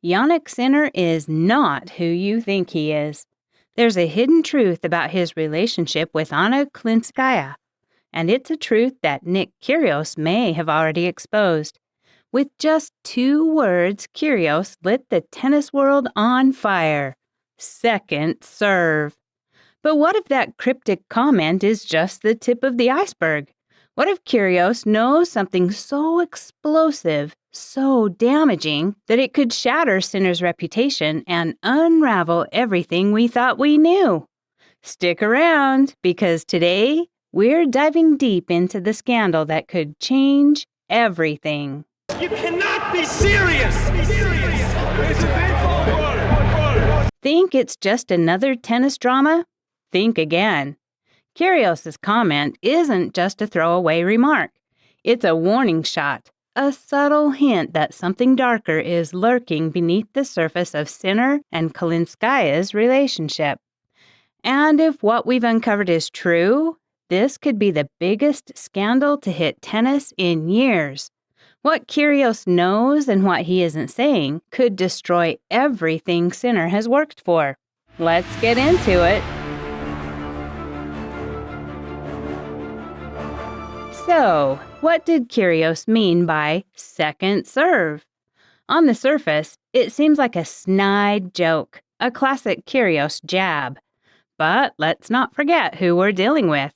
Jannik Sinner is not who you think he is. There's a hidden truth about his relationship with Anna Kalinskaya, and it's a truth that Nick Kyrgios may have already exposed. With just 2 words, Kyrgios lit the tennis world on fire. Second serve. But what if that cryptic comment is just the tip of the iceberg? What if Kyrgios knows something so explosive, so damaging, that it could shatter Sinner's reputation and unravel everything we thought we knew? Stick around, because today we're diving deep into the scandal that could change everything. You cannot be serious! Think it's just another tennis drama? Think again. Kyrgios' comment isn't just a throwaway remark. It's a warning shot, a subtle hint that something darker is lurking beneath the surface of Sinner and Kalinskaya's relationship. And if what we've uncovered is true, this could be the biggest scandal to hit tennis in years. What Kyrgios knows and what he isn't saying could destroy everything Sinner has worked for. Let's get into it. So, what did Kyrgios mean by second serve? On the surface, it seems like a snide joke, a classic Kyrgios jab. But let's not forget who we're dealing with.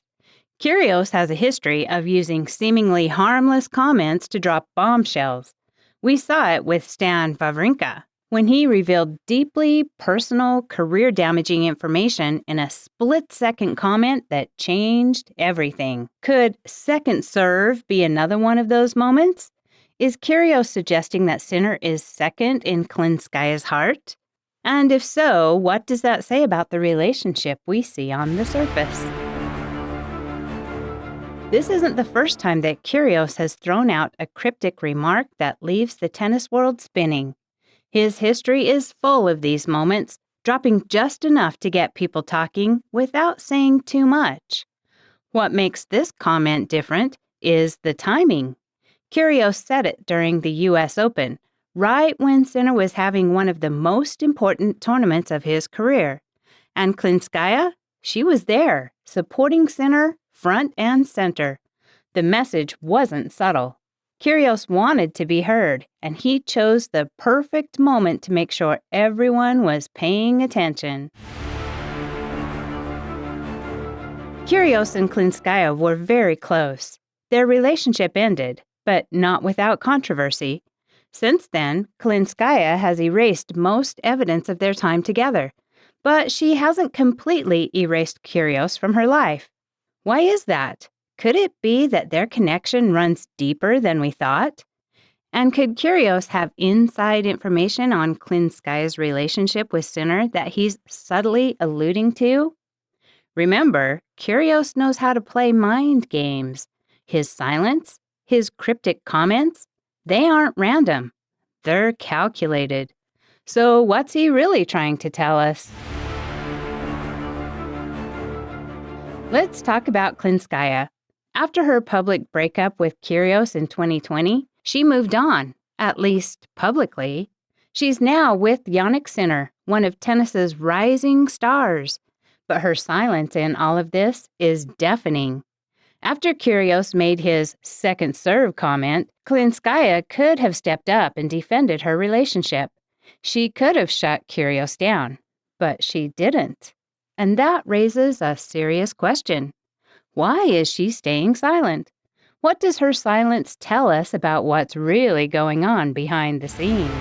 Kyrgios has a history of using seemingly harmless comments to drop bombshells. We saw it with Stan Wawrinka, when he revealed deeply personal, career-damaging information in a split-second comment that changed everything. Could second serve be another one of those moments? Is Kyrgios suggesting that Sinner is second in Kalinskaya's heart? And if so, what does that say about the relationship we see on the surface? This isn't the first time that Kyrgios has thrown out a cryptic remark that leaves the tennis world spinning. His history is full of these moments, dropping just enough to get people talking without saying too much. What makes this comment different is the timing. Kyrgios said it during the U.S. Open, right when Sinner was having one of the most important tournaments of his career. And Kalinskaya, she was there, supporting Sinner front and center. The message wasn't subtle. Kyrgios wanted to be heard, and he chose the perfect moment to make sure everyone was paying attention. Kyrgios and Kalinskaya were very close. Their relationship ended, but not without controversy. Since then, Kalinskaya has erased most evidence of their time together, but she hasn't completely erased Kyrgios from her life. Why is that? Could it be that their connection runs deeper than we thought? And could Kyrgios have inside information on Kalinskaya's relationship with Sinner that he's subtly alluding to? Remember, Kyrgios knows how to play mind games. His silence, his cryptic comments, they aren't random. They're calculated. So what's he really trying to tell us? Let's talk about Kalinskaya. After her public breakup with Kyrgios in 2020, she moved on, at least publicly. She's now with Jannik Sinner, one of tennis's rising stars. But her silence in all of this is deafening. After Kyrgios made his second serve comment, Kalinskaya could have stepped up and defended her relationship. She could have shut Kyrgios down, but she didn't. And that raises a serious question. Why is she staying silent? What does her silence tell us about what's really going on behind the scenes?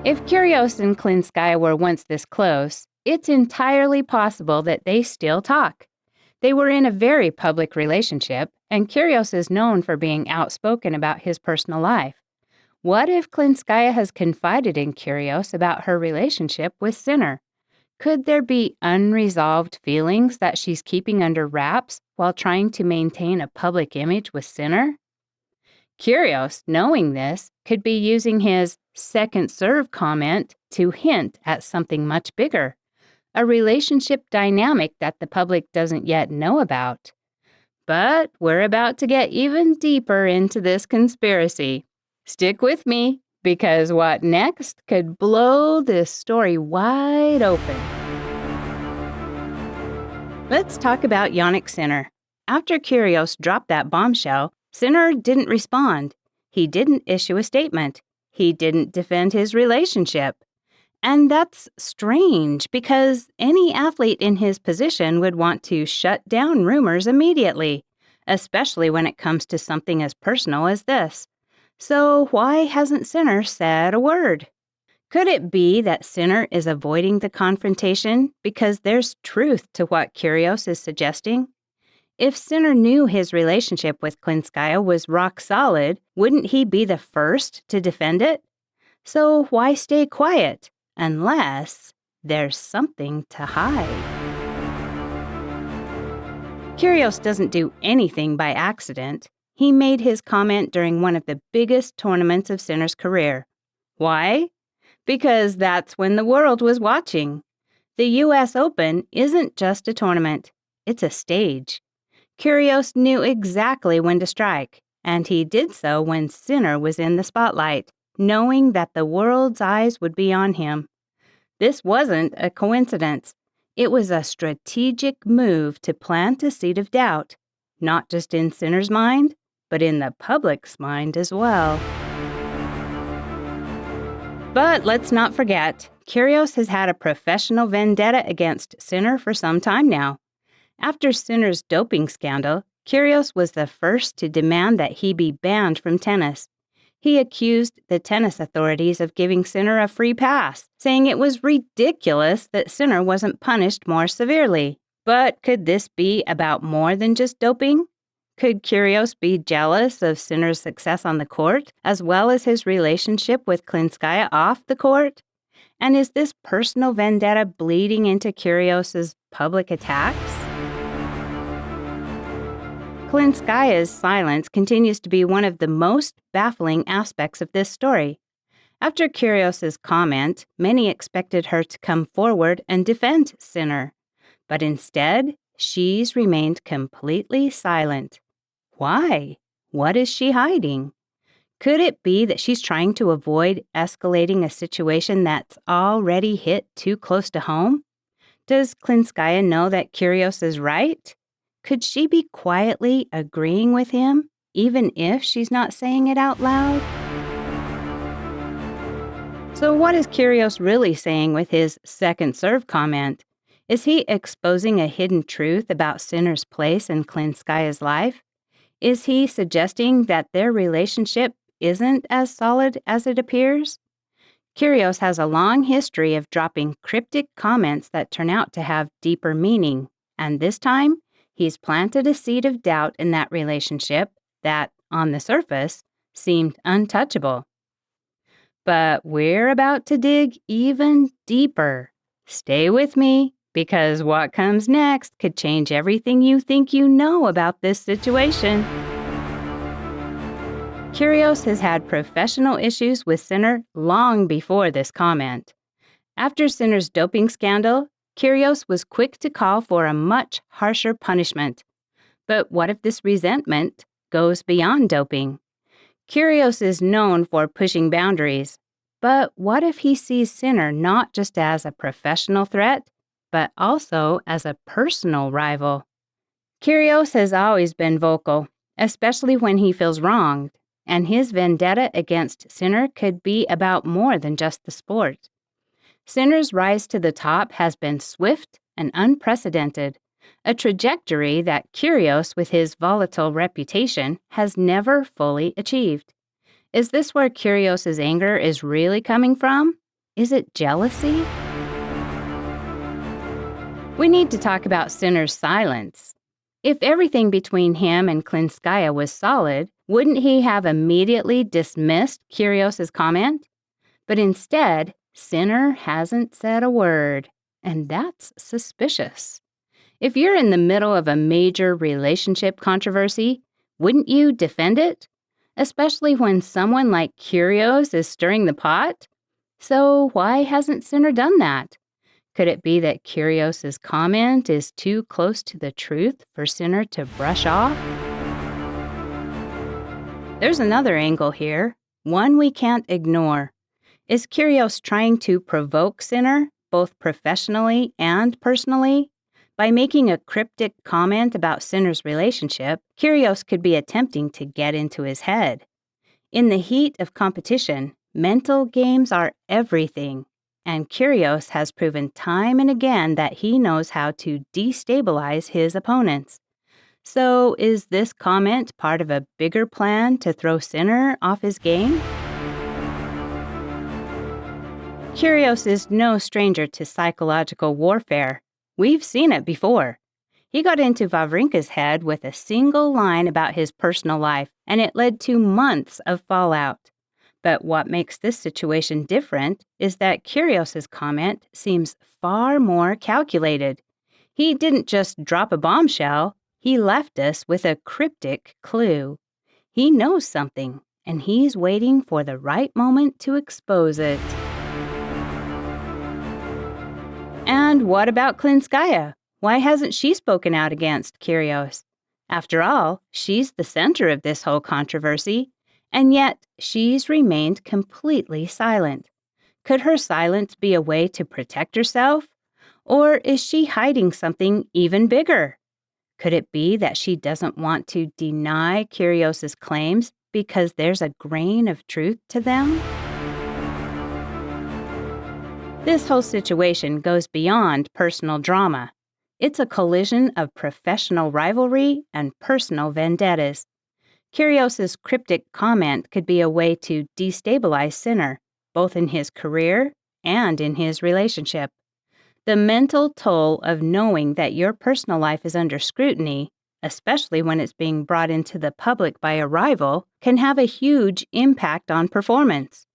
If Kyrgios and Kalinskaya were once this close, it's entirely possible that they still talk. They were in a very public relationship, and Kyrgios is known for being outspoken about his personal life. What if Kalinskaya has confided in Kyrgios about her relationship with Sinner? Could there be unresolved feelings that she's keeping under wraps while trying to maintain a public image with Sinner? Kyrgios, knowing this, could be using his second serve comment to hint at something much bigger, a relationship dynamic that the public doesn't yet know about. But we're about to get even deeper into this conspiracy. Stick with me, because what next could blow this story wide open. Let's talk about Jannik Sinner. After Kyrgios dropped that bombshell, Sinner didn't respond. He didn't issue a statement. He didn't defend his relationship. And that's strange because any athlete in his position would want to shut down rumors immediately, especially when it comes to something as personal as this. So why hasn't Sinner said a word? Could it be that Sinner is avoiding the confrontation because there's truth to what Kyrgios is suggesting? If Sinner knew his relationship with Kalinskaya was rock solid, wouldn't he be the first to defend it? So why stay quiet unless there's something to hide? Kyrgios doesn't do anything by accident. He made his comment during one of the biggest tournaments of Sinner's career. Why? Because that's when the world was watching. The U.S. Open isn't just a tournament, it's a stage. Kyrgios knew exactly when to strike, and he did so when Sinner was in the spotlight, knowing that the world's eyes would be on him. This wasn't a coincidence. It was a strategic move to plant a seed of doubt, not just in Sinner's mind, but in the public's mind as well. But let's not forget, Kyrgios has had a professional vendetta against Sinner for some time now. After Sinner's doping scandal, Kyrgios was the first to demand that he be banned from tennis. He accused the tennis authorities of giving Sinner a free pass, saying it was ridiculous that Sinner wasn't punished more severely. But could this be about more than just doping? Could Kyrgios be jealous of Sinner's success on the court, as well as his relationship with Kalinskaya off the court? And is this personal vendetta bleeding into Kyrgios' public attacks? Kalinskaya's silence continues to be one of the most baffling aspects of this story. After Kyrgios' comment, many expected her to come forward and defend Sinner. But instead, she's remained completely silent. Why? What is she hiding? Could it be that she's trying to avoid escalating a situation that's already hit too close to home? Does Kalinskaya know that Kyrgios is right? Could she be quietly agreeing with him, even if she's not saying it out loud? So what is Kyrgios really saying with his second serve comment? Is he exposing a hidden truth about Sinner's place in Kalinskaya's life? Is he suggesting that their relationship isn't as solid as it appears? Kyrgios has a long history of dropping cryptic comments that turn out to have deeper meaning, and this time, he's planted a seed of doubt in that relationship that, on the surface, seemed untouchable. But we're about to dig even deeper. Stay with me, because what comes next could change everything you think you know about this situation. Kyrgios has had professional issues with Sinner long before this comment. After Sinner's doping scandal, Kyrgios was quick to call for a much harsher punishment. But what if this resentment goes beyond doping? Kyrgios is known for pushing boundaries. But what if he sees Sinner not just as a professional threat, but also as a personal rival? Kyrgios has always been vocal, especially when he feels wronged, and his vendetta against Sinner could be about more than just the sport. Sinner's rise to the top has been swift and unprecedented, a trajectory that Kyrgios, with his volatile reputation, has never fully achieved. Is this where Kyrgios' anger is really coming from? Is it jealousy? We need to talk about Sinner's silence. If everything between him and Kalinskaya was solid, wouldn't he have immediately dismissed Kyrgios' comment? But instead, Sinner hasn't said a word, and that's suspicious. If you're in the middle of a major relationship controversy, wouldn't you defend it? Especially when someone like Kyrgios is stirring the pot? So why hasn't Sinner done that? Could it be that Kyrgios' comment is too close to the truth for Sinner to brush off? There's another angle here. one we can't ignore. Is Kyrgios trying to provoke Sinner, both professionally and personally? By making a cryptic comment about Sinner's relationship, Kyrgios could be attempting to get into his head. In the heat of competition, mental games are everything, and Kyrgios has proven time and again that he knows how to destabilize his opponents. So, is this comment part of a bigger plan to throw Sinner off his game? Kyrgios is no stranger to psychological warfare. We've seen it before. He got into Wawrinka's head with a single line about his personal life, and it led to months of fallout. But what makes this situation different is that Kyrgios's comment seems far more calculated. He didn't just drop a bombshell, he left us with a cryptic clue. He knows something, and he's waiting for the right moment to expose it. And what about Kalinskaya? Why hasn't she spoken out against Kyrgios? After all, she's the center of this whole controversy, and yet she's remained completely silent. Could her silence be a way to protect herself? Or is she hiding something even bigger? Could it be that she doesn't want to deny Kyrgios's claims because there's a grain of truth to them? This whole situation goes beyond personal drama. It's a collision of professional rivalry and personal vendettas. Kyrgios's cryptic comment could be a way to destabilize Sinner, both in his career and in his relationship. The mental toll of knowing that your personal life is under scrutiny, especially when it's being brought into the public by a rival, can have a huge impact on performance.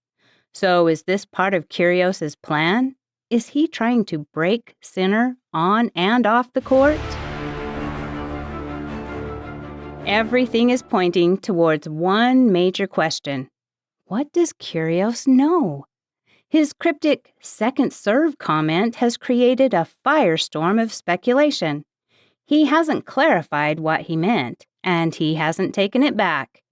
So is this part of Kyrgios's plan? Is he trying to break Sinner on and off the court? Everything is pointing towards one major question. What does Kyrgios know? His cryptic second serve comment has created a firestorm of speculation. He hasn't clarified what he meant, and he hasn't taken it back.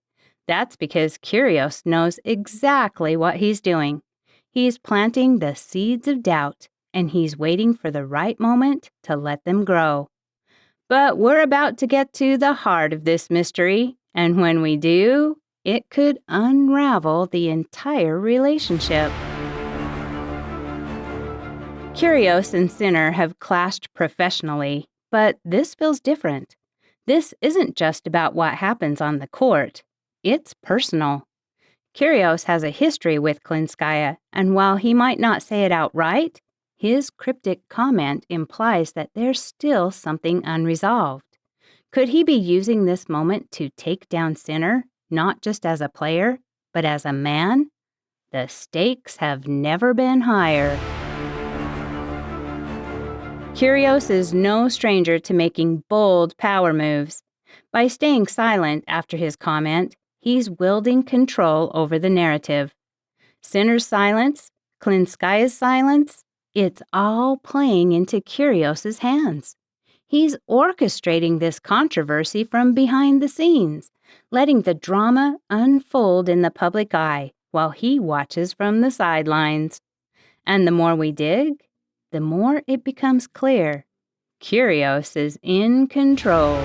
That's because Kyrgios knows exactly what he's doing. He's planting the seeds of doubt, and he's waiting for the right moment to let them grow. But we're about to get to the heart of this mystery, and when we do, it could unravel the entire relationship. Kyrgios and Sinner have clashed professionally, but this feels different. This isn't just about what happens on the court. It's personal. Kyrgios has a history with Kalinskaya, and while he might not say it outright, his cryptic comment implies that there's still something unresolved. Could he be using this moment to take down Sinner, not just as a player, but as a man? The stakes have never been higher. Kyrgios is no stranger to making bold power moves. By staying silent after his comment, he's wielding control over the narrative. Sinner's silence, Kalinskaya's silence, it's all playing into Kyrgios's hands. He's orchestrating this controversy from behind the scenes, letting the drama unfold in the public eye while he watches from the sidelines. And the more we dig, the more it becomes clear. Kyrgios is in control.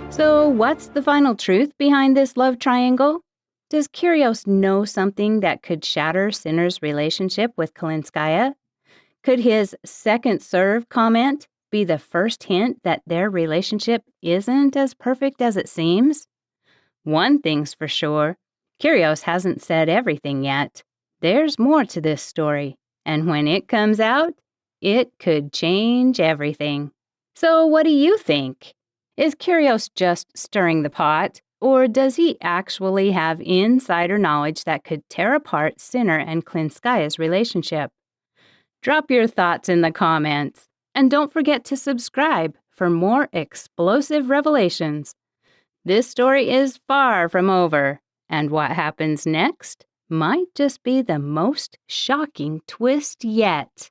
So what's the final truth behind this love triangle? Does Kyrgios know something that could shatter Sinner's relationship with Kalinskaya? Could his second serve comment be the first hint that their relationship isn't as perfect as it seems? One thing's for sure, Kyrgios hasn't said everything yet. There's more to this story, and when it comes out, it could change everything. So what do you think? Is Kyrgios just stirring the pot, or does he actually have insider knowledge that could tear apart Sinner and Kalinskaya's relationship? Drop your thoughts in the comments, and don't forget to subscribe for more explosive revelations. This story is far from over, and what happens next might just be the most shocking twist yet.